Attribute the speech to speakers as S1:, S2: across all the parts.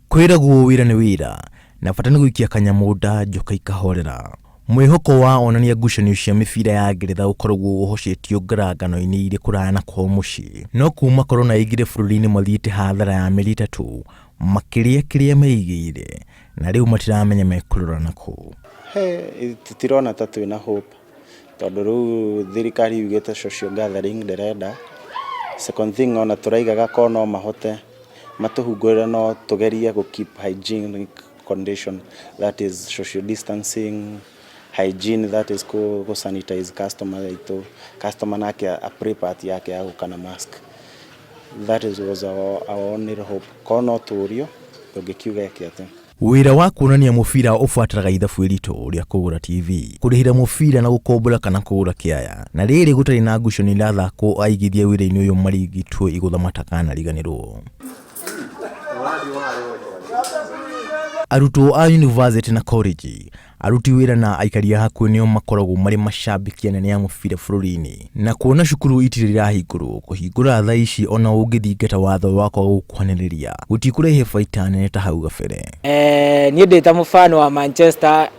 S1: Kwiragwo wira ni wira na bata ni guikia kanyamuda njoka ikahorera. Mwihoko wa onania ngucanio cia mibira ya Ngeretha ukoragwo uhoceetio ngaragano-ini iri kurana kwa mucii no kuma corona igire bururi-ini mathiite hathara ya mĩeri 3 makiria meigire na riu matiramenya mekurura naku.
S2: Tutirona ta twina hope tondu riu thirikari yugite social gathering ndirenda. Second thing ona turaigaga ko no mahote matuhungurira no tugerie go keep hygienic condition, that is social distancing, hygiene, that is go sanitize customer nake a pre-part yake ya gukana mask. That was our only hope. Kono turio tugikiuga kiate
S1: wira wa kuonania mubira ufuatiraga ithabu iritu ria kugura TV kurihira mubira na gukombora kana kugura kiaya na riri gutari na ngucanio irathako aigithia wira-ini uyu marigitwo igutha matakana riganirwo. Arutwo a university na college aruti wira na aikaria hakuhi nio makoragwo mari macambiki anene ya mubira bururi-ini na kuona cukuru itirira hinguru kuhingura thaa ici ona ungithingata watho wakwa gukwaniriria gutikurehe baita nene ta hau gabere.
S3: Ni ndita mufano wa Manchester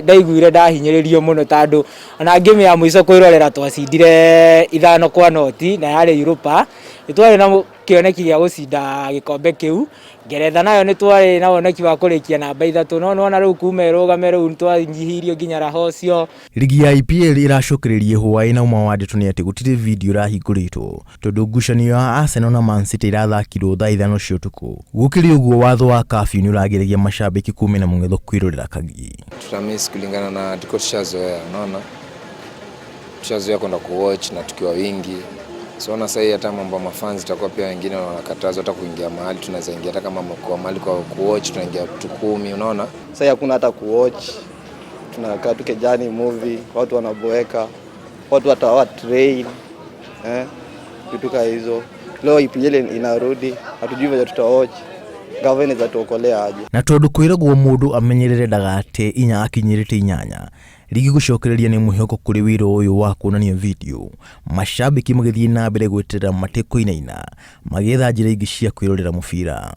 S3: ndaiguire ndahinyiririo muno tondu ona game ya mwico kwirorera twacindire 5-0 na yari Europa itwari na kioneki gya gucinda gikombe kiu. Ngeretha nayo ni twari na woneki wa kurikia namba 3 no nona riu kuma irugame riu twanyihirio nginya rahocio.
S1: Ligi ya IPL iracokeririe hwaĩ na uma wa ndeto ni ati gutire video irahingũrĩtwo tondu ngucanio ya Arsenal na Man City irathakirwo thaa 5 cia utuku. Gukiri uguo watho wa curfew ni urageragia macambiki kumi na mũng'etho kwirorera kagi.
S4: Tutamiss kulingana na tuko tushazoea, unaona tushazoea kwenda kuwatch na tukiwa wingi. So na sasa hata mambo mafans itakuwa pia wengine wanakatazwa hata kuingia mahali tunaweza ingia hata kama kwa mahali kwa kuwatch tunaingia 10, unaona
S5: sasa hakuna hata kuwatch, tunakaa tu kejani movie, watu wanaboeka, watu watawa train vitu kama hizo. Leo IPL inarudi, hatujui vile tutawatch, government zatuokolea aje.
S1: Na tondu kwiragwo mundu amenyerere ndagate inya akinyirite 8 ligi gucokereria ni muhoko kuri wiro uyu wa kuonania video macambiki magithie na mbere gweterera mateko inaina magetha njira ingi cia kwirorera mubira.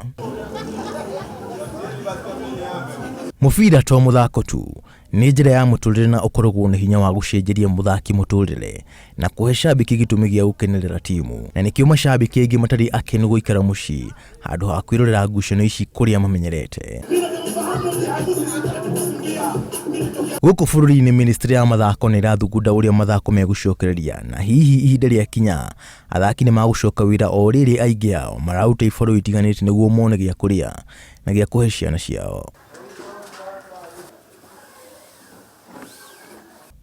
S1: Mubira to muthako tu ni njira ya muturire na ukoragwo na hinya wa gucenjeria muthaki muturire na kuhe cambiki gitumi gia gukenerera timu na nikio macambiki aingi matari akenu guikara mucii handu ha kwirorera ngucanio ici kuria mamenyerete. Guku bururi-ini ministry ya mathako ni irathugunda uria mathako megucokereria na hihi ihinda ria kinya athaki ni magucoka wira o riri aingi ao marauta iboro itiganite niguo mone gia kuria na gia kuhe ciana ciao.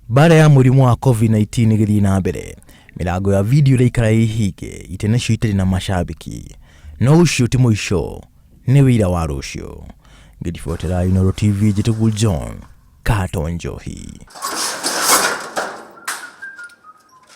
S1: Bara ya murimu wa COVID-19 githii na mbere milango ya video iraikara ihinge itenecio itari na macambiki no ucio ti muico ni wira wa rucio. Ngiribotera Inooro TV Njitugu John Kato Njohi.